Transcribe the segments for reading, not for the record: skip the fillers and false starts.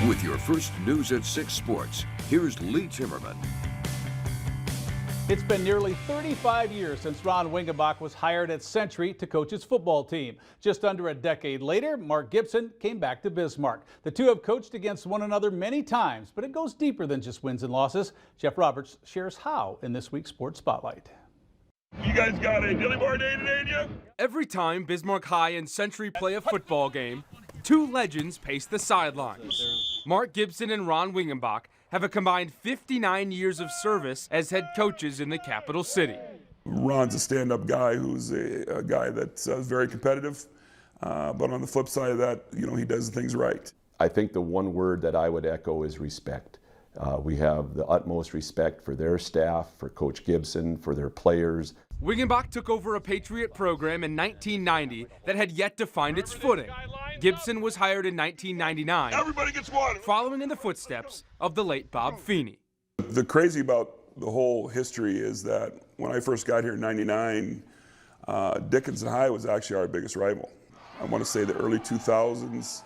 With your first News at 6 Sports, here's Lee Timmerman. It's been nearly 35 years since Ron Wingenbach was hired at Century to coach his football team. Just under a decade later, Mark Gibson came back to Bismarck. The two have coached against one another many times, but it goes deeper than just wins and losses. Jeff Roberts shares how in this week's Sports Spotlight. You guys got a dilly bar day today, do you? Every time Bismarck High and Century play a football game, two legends pace the sidelines. Mark Gibson and Ron Wingenbach have a combined 59 years of service as head coaches in the capital city. Ron's a stand-up guy who's a guy that's very competitive, but on the flip side of that, he does things right. I think the one word that I would echo is respect. We have the utmost respect for their staff, for Coach Gibson, for their players. Wingenbach took over a Patriot program in 1990 that had yet to find its footing. Gibson was hired in 1999, Everybody gets water. following in the footsteps of the late Bob Feeney. The crazy about the whole history is that when I first got here in '99, Dickinson High was actually our biggest rival. I want to say the early 2000s,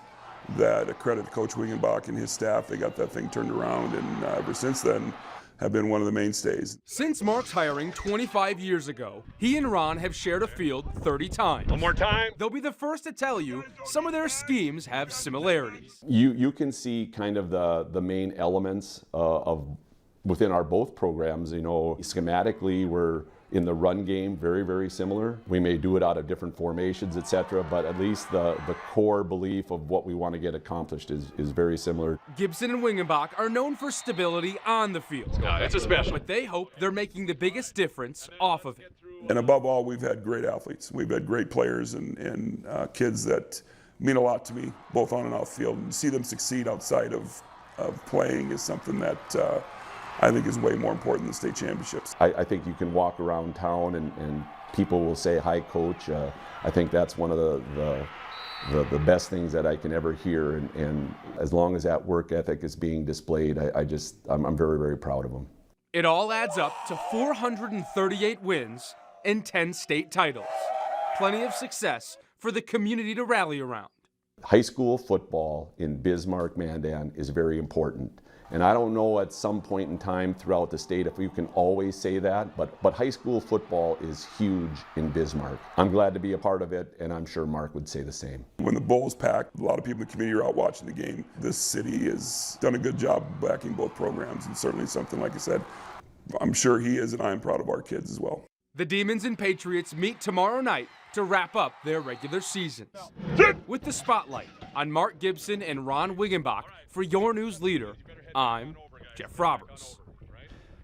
that accredited Coach Wingenbach and his staff, they got that thing turned around, and ever since then have been one of the mainstays. Since Mark's hiring 25 years ago, he and Ron have shared a field 30 times. One more time. They'll be the first to tell you some of their schemes have similarities. You can see kind of the main elements of within our both programs. Schematically, we're in the run game very, very similar. We may do it out of different formations, etc., but at least the core belief of what we want to get accomplished is very similar. Gibson and Wingenbach are known for stability on the field. No, it's a special. But they hope they're making the biggest difference off of it. And above all, we've had great athletes. We've had great players and kids that mean a lot to me, both on and off field. And to see them succeed outside of playing is something that I think is way more important than state championships. I think you can walk around town and people will say, "Hi, Coach." I think that's one of the best things that I can ever hear. And as long as that work ethic is being displayed, I'm very, very proud of them. It all adds up to 438 wins and 10 state titles. Plenty of success for the community to rally around. High school football in Bismarck, Mandan is very important. And I don't know at some point in time throughout the state if you can always say that, but high school football is huge in Bismarck. I'm glad to be a part of it, and I'm sure Mark would say the same. When the bowl's packed, a lot of people in the community are out watching the game. This city has done a good job backing both programs, and certainly something, like I said, I'm sure he is, and I am proud of our kids as well. The Demons and Patriots meet tomorrow night to wrap up their regular seasons. With the spotlight on Mark Gibson and Ron Wingenbach, for your news leader, I'm Jeff Roberts.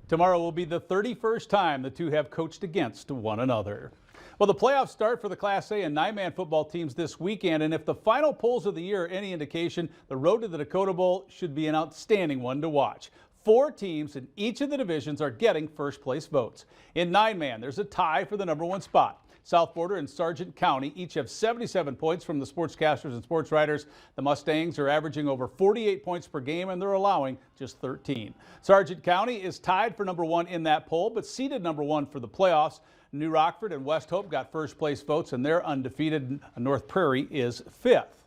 Tomorrow will be the 31st time the two have coached against one another. Well, the playoffs start for the Class A and 9-man football teams this weekend, and if the final polls of the year are any indication, the road to the Dakota Bowl should be an outstanding one to watch. 4 teams in each of the divisions are getting first place votes. In 9-man, there's a tie for the #1 spot. South Border and Sargent County each have 77 points from the sportscasters and sports writers. The Mustangs are averaging over 48 points per game, and they're allowing just 13. Sargent County is tied for #1 in that poll, but seeded #1 for the playoffs. New Rockford and West Hope got first place votes, and they're undefeated. North Prairie is 5th.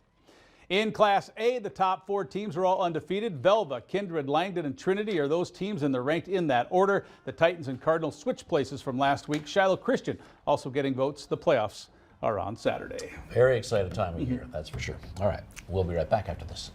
In Class A, the top 4 teams are all undefeated. Velva, Kindred, Langdon, and Trinity are those teams, and they're ranked in that order. The Titans and Cardinals switched places from last week. Shiloh Christian also getting votes. The playoffs are on Saturday. Very excited time of year, that's for sure. All right, we'll be right back after this.